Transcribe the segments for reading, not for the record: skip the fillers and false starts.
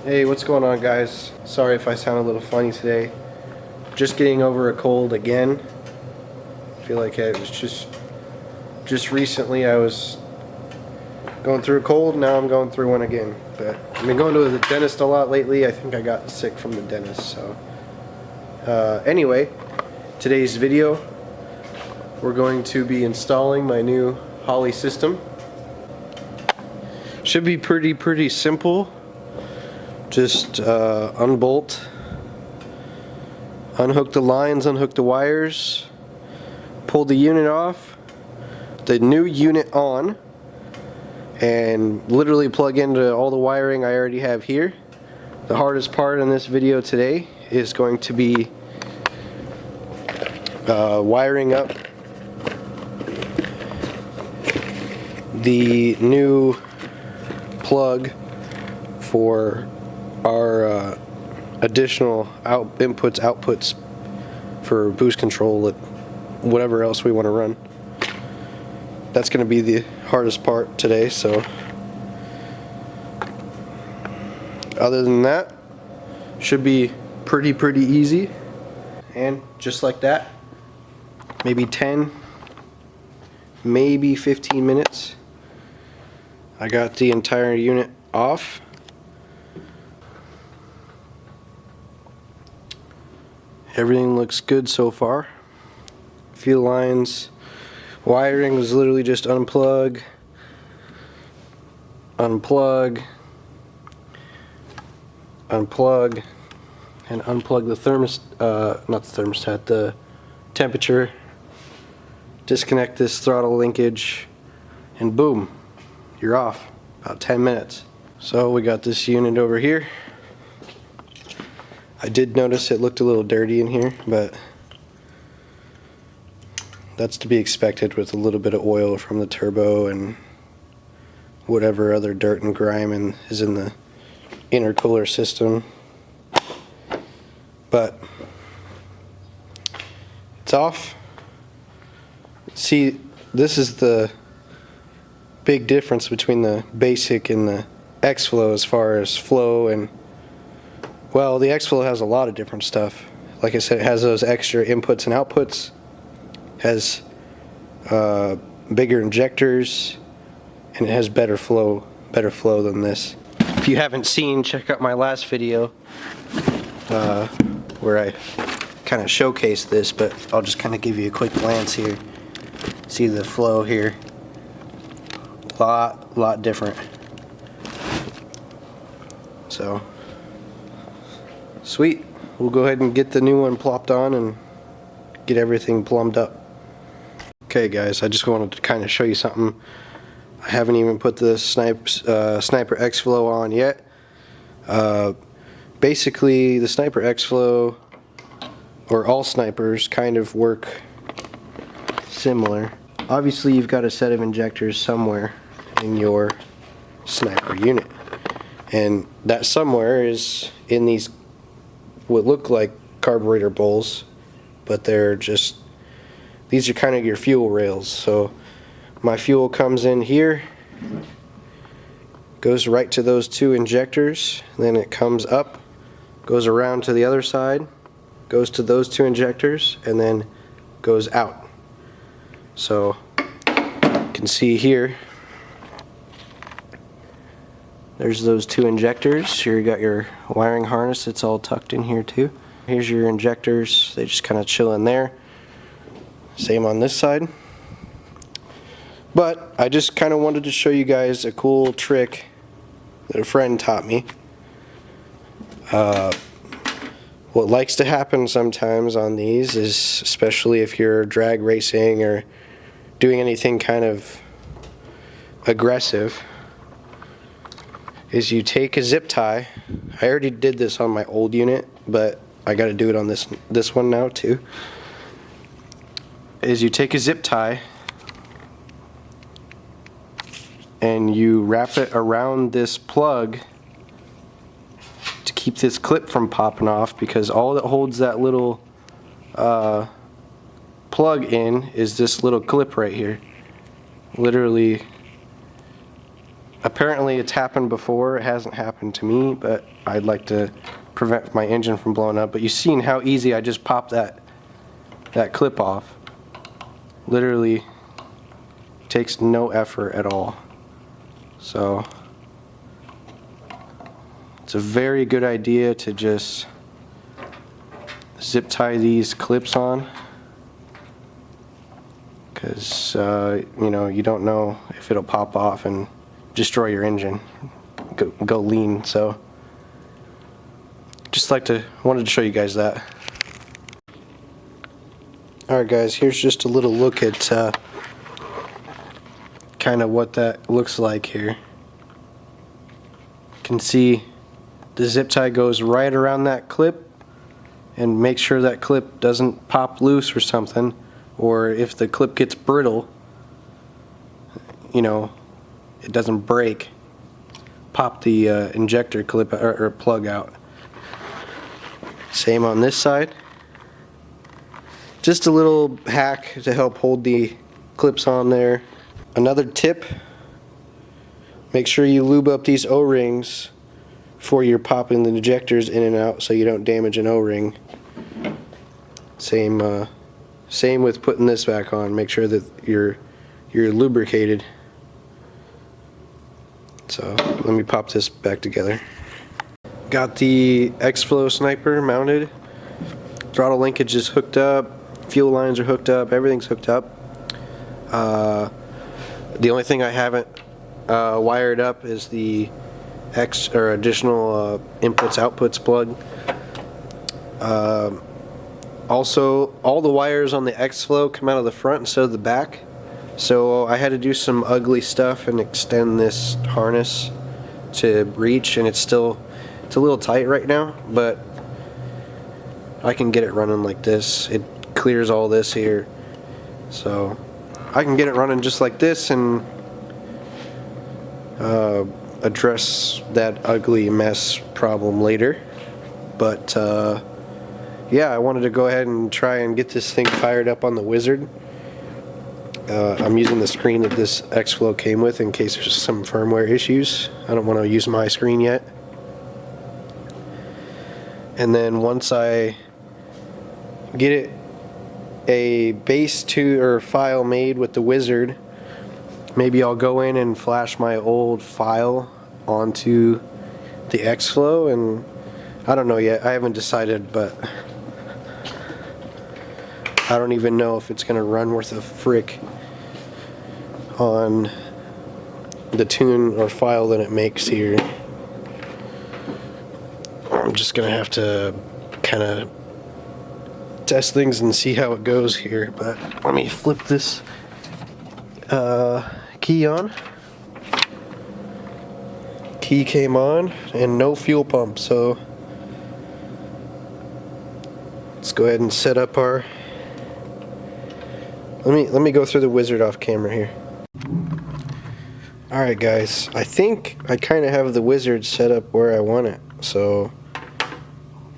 Hey, what's going on, guys? Sorry if I sound a little funny today. Just getting over a cold again. I feel like it was just recently I was going through a cold, now I'm going through one again. But I've been going to the dentist a lot lately. I think I got sick from the dentist, so. Anyway, today's video, we're going to be installing my new Holley system. Should be pretty simple. Just unbolt, unhook the lines, unhook the wires, pull the unit off, the new unit on, and literally plug into all the wiring I already have here. The hardest part in this video today is going to be wiring up the new plug for our additional inputs, outputs for boost control at whatever else we want to run. That's going to be the hardest part today, so other than that, should be pretty easy. And just like that, maybe 10, maybe 15 minutes, I got the entire unit off. Everything looks good so far. Few lines, wiring was literally just unplug, unplug, unplug, and unplug the not the thermostat, the temperature, disconnect this throttle linkage, and boom, you're off. About 10 minutes. So we got this unit over here. I did notice it looked a little dirty in here, but that's to be expected with a little bit of oil from the turbo and whatever other dirt and grime is in the intercooler system. But it's off. See, this is the big difference between the basic and the Xflow as far as flow and, well, the Xflow has a lot of different stuff. Like I said, it has those extra inputs and outputs, has bigger injectors, and it has better flow than this. If you haven't seen, check out my last video where I kind of showcased this, but I'll just kind of give you a quick glance here. See the flow here. Lot different. So sweet. We'll go ahead and get the new one plopped on and get everything plumbed up. Okay guys, I just wanted to kind of show you something. I haven't even put the Sniper Xflow on yet. Basically the Sniper Xflow, or all snipers, kind of work similar. Obviously you've got a set of injectors somewhere in your sniper unit, and that somewhere is in these what look like carburetor bowls, but they're just, these are kind of your fuel rails. So my fuel comes in here, goes right to those two injectors, then it comes up, goes around to the other side, goes to those two injectors, and then goes out. So you can see here, there's those two injectors. Here you got your wiring harness, it's all tucked in here too. Here's your injectors, they just kind of chill in there. Same on this side. But I just kind of wanted to show you guys a cool trick that a friend taught me. What likes to happen sometimes on these is, especially if you're drag racing or doing anything kind of aggressive, is you take a zip tie. I already did this on my old unit, but I got to do it on this one now too. Is you take a zip tie and you wrap it around this plug to keep this clip from popping off, because all that holds that little plug in is this little clip right here. Literally Apparently it's happened before. It hasn't happened to me, but I'd like to prevent my engine from blowing up. But you've seen how easy I just popped that clip off. Literally takes no effort at all. So it's a very good idea to just zip tie these clips on, because you know, you don't know if it'll pop off and destroy your engine, go lean. So just wanted to show you guys that. Alright guys, here's just a little look at kind of what that looks like here. You can see the zip tie goes right around that clip, and make sure that clip doesn't pop loose or something, or if the clip gets brittle, you know, it doesn't break, pop the injector clip or plug out. Same on this side. Just a little hack to help hold the clips on there. Another tip, make sure you lube up these O-rings before you're popping the injectors in and out so you don't damage an O-ring. Same with putting this back on. Make sure that you're lubricated. So let me pop this back together. Got the Xflow sniper mounted. Throttle linkage is hooked up. Fuel lines are hooked up. Everything's hooked up. The only thing I haven't wired up is the additional inputs outputs plug. Also, all the wires on the Xflow come out of the front instead of the back, so I had to do some ugly stuff and extend this harness to reach, and it's a little tight right now, but I can get it running like this. It clears all this here, so I can get it running just like this and address that ugly mess problem later. But yeah, I wanted to go ahead and try and get this thing fired up on the Wizard. I'm using the screen that this Xflow came with in case there's some firmware issues. I don't want to use my screen yet. And then once I get a base file made with the Wizard, maybe I'll go in and flash my old file onto the Xflow, and I don't know yet. I haven't decided, but I don't even know if it's gonna run worth a frick on the tune or file that it makes here. I'm just gonna have to kind of test things and see how it goes here. But let me flip this key on. Key came on and no fuel pump, so let's go ahead and set up our. Let me go through the Wizard off camera here. Alright guys, I think I kind of have the Wizard set up where I want it, so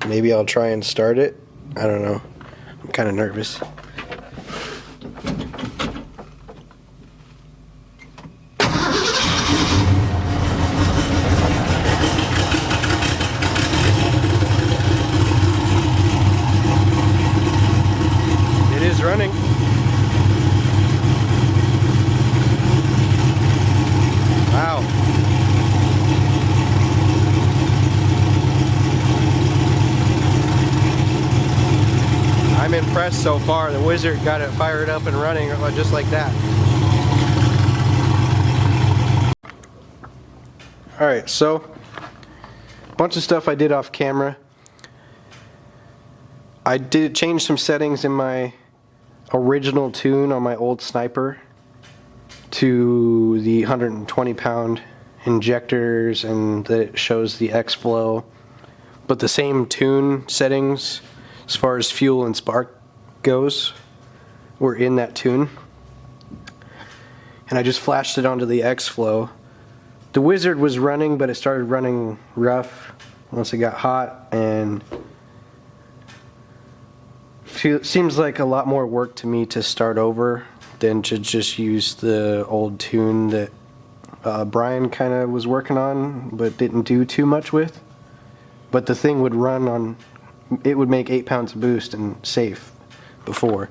maybe I'll try and start it. I don't know. I'm kind of nervous. It is running. Wow. I'm impressed so far. The Wizard got it fired up and running just like that. Alright, so a bunch of stuff I did off camera. I did change some settings in my original tune on my old Sniper to the 120 pound injectors, and that it shows the Xflow, but the same tune settings as far as fuel and spark goes were in that tune, and I just flashed it onto the Xflow. The Wizard was running, but it started running rough once it got hot, and seems like a lot more work to me to start over than to just use the old tune that Brian kind of was working on but didn't do too much with. But the thing would run on, it would make 8 pounds of boost and safe before.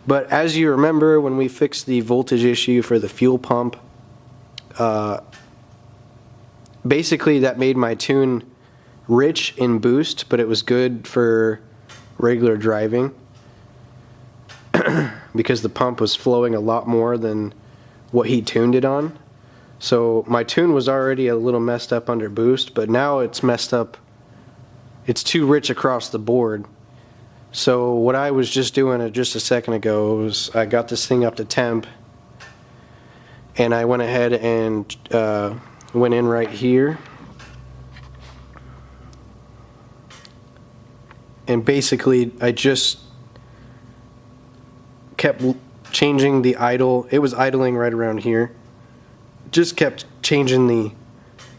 But as you remember, when we fixed the voltage issue for the fuel pump, basically that made my tune rich in boost, but it was good for regular driving because the pump was flowing a lot more than what he tuned it on. So my tune was already a little messed up under boost, but now it's messed up. It's too rich across the board. So what I was just doing just a second ago was I got this thing up to temp, and I went ahead and went in right here, and basically I just kept changing the idle. It was idling right around here. Just kept changing the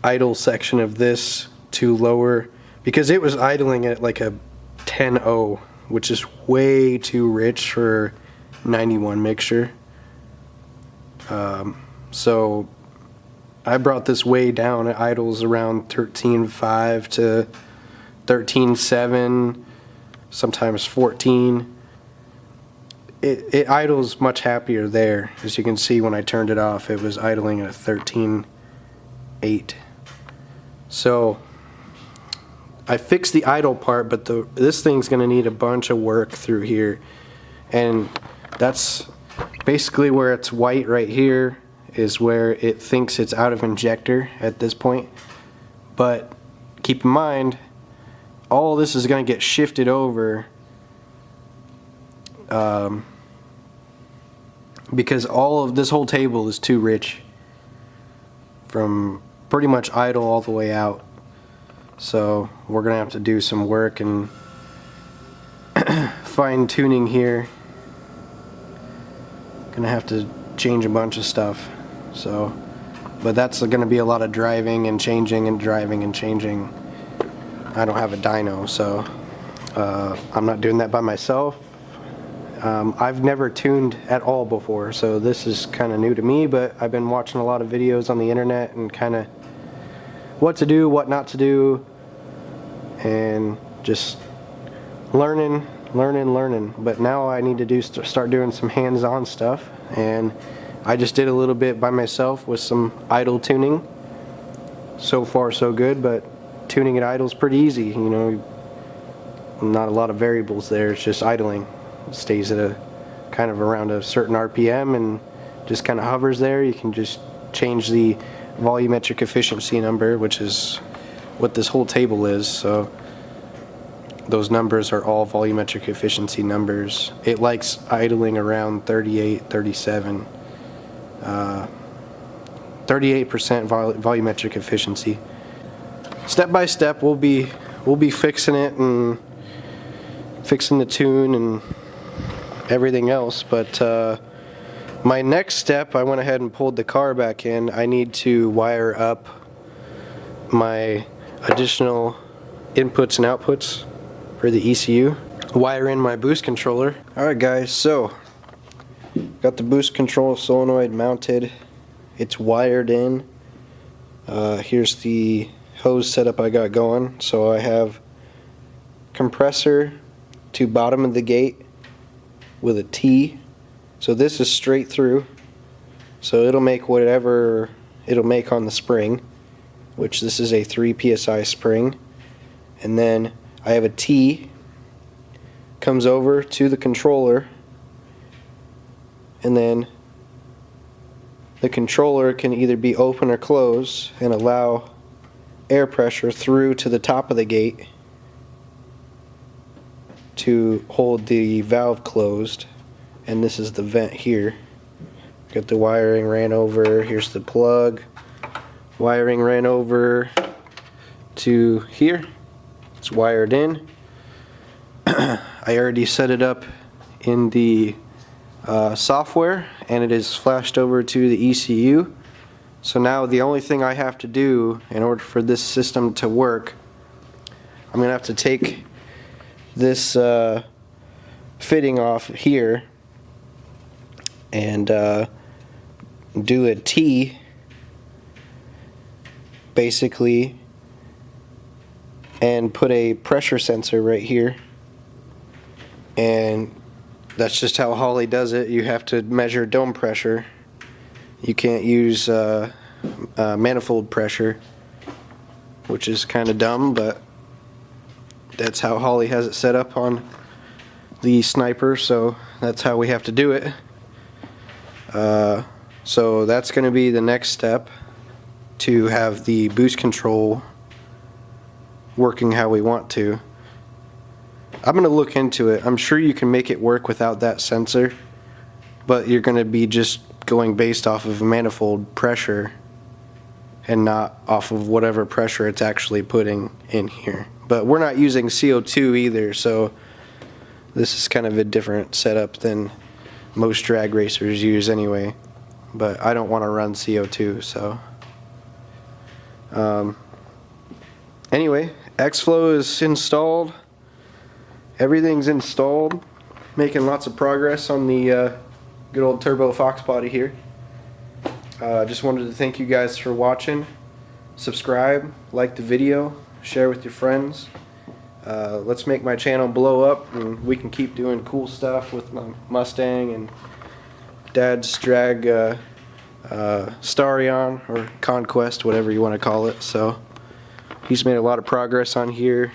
idle section of this to lower, because it was idling at like a 10.0, which is way too rich for 91 mixture. So I brought this way down. It idles around 13.5 to 13.7, sometimes 14. It idles much happier there. As you can see, when I turned it off, it was idling at a 13.8. So I fixed the idle part, but this thing's going to need a bunch of work through here. And that's basically where it's white right here is where it thinks it's out of injector at this point. But keep in mind, all this is going to get shifted over because all of this whole table is too rich from pretty much idle all the way out. So we're gonna have to do some work and fine tuning here. Gonna have to change a bunch of stuff. So, but that's gonna be a lot of driving and changing and driving and changing. I don't have a dyno, so I'm not doing that by myself. I've never tuned at all before, so this is kind of new to me, but I've been watching a lot of videos on the internet and kind of what to do, what not to do, and just learning. But now I need to start doing some hands-on stuff, and I just did a little bit by myself with some idle tuning. So far so good, but tuning at idle is pretty easy, you know, not a lot of variables there, it's just idling. It stays at a kind of around a certain RPM and just kind of hovers there. You can just change the volumetric efficiency number, which is what this whole table is. So those numbers are all volumetric efficiency numbers. It likes idling around 38, 37, 38% volumetric efficiency. Step by step, we'll be fixing it and fixing the tune and everything else. But my next step, I went ahead and pulled the car back in. I need to wire up my additional inputs and outputs for the ECU. Wire in my boost controller. Alright guys, so got the boost control solenoid mounted. It's wired in. Here's the hose setup I got going. So I have compressor to bottom of the gate with a T. So this is straight through. So it'll make whatever it'll make on the spring, which this is a 3 psi spring. And then I have a T comes over to the controller, and then the controller can either be open or closed and allow air pressure through to the top of the gate to hold the valve closed. And this is the vent here. Got the wiring ran over. Here's the plug. Wiring ran over to here. It's wired in. I already set it up in the software, and it is flashed over to the ECU. So now the only thing I have to do in order for this system to work, I'm going to have to take this fitting off here and do a T basically, and put a pressure sensor right here. And that's just how Holley does it. You have to measure dome pressure. You can't use manifold pressure, which is kind of dumb, but that's how Holley has it set up on the Sniper, so that's how we have to do it. So that's going to be the next step, to have the boost control working how we want to. I'm going to look into it. I'm sure you can make it work without that sensor, but you're going to be just going based off of manifold pressure and not off of whatever pressure it's actually putting in here. But we're not using CO2 either, so this is kind of a different setup than most drag racers use anyway. But I don't want to run CO2, so anyway, Xflow is installed. Everything's installed. Making lots of progress on the good old turbo Foxbody here. Just wanted to thank you guys for watching. Subscribe, like the video, share with your friends. Let's make my channel blow up, and we can keep doing cool stuff with my Mustang and Dad's drag Starion, or Conquest, whatever you want to call it. So he's made a lot of progress on here.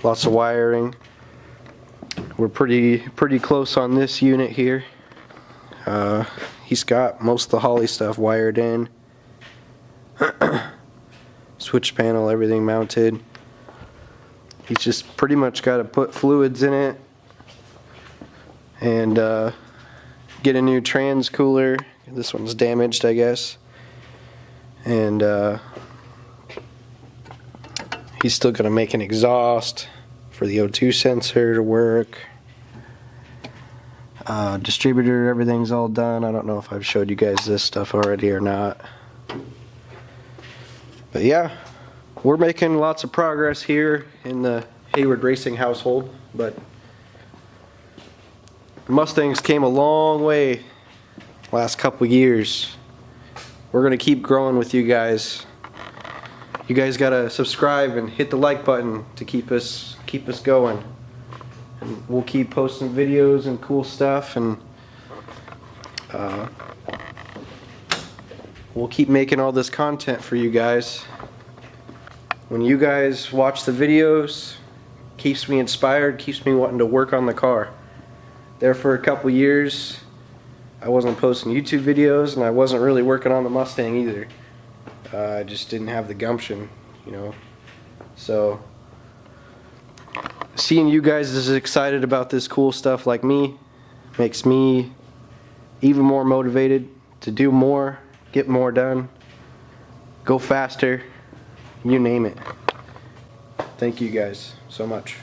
Lots of wiring. We're pretty close on this unit here. He's got most of the Holley stuff wired in. Switch panel, everything mounted. He's just pretty much got to put fluids in it and get a new trans cooler. This one's damaged, I guess. And he's still going to make an exhaust for the O2 sensor to work. Distributor, everything's all done. I don't know if I've showed you guys this stuff already or not. But yeah, we're making lots of progress here in the Hayward Racing household. But Mustangs came a long way last couple years. We're going to keep growing with you guys. You guys got to subscribe and hit the like button to keep us going. And we'll keep posting videos and cool stuff, and we'll keep making all this content for you guys. When you guys watch the videos, keeps me inspired, keeps me wanting to work on the car. There for a couple years, I wasn't posting YouTube videos, and I wasn't really working on the Mustang either. I just didn't have the gumption, you know. So seeing you guys as excited about this cool stuff like me makes me even more motivated to do more, get more done, go faster, you name it. Thank you guys so much.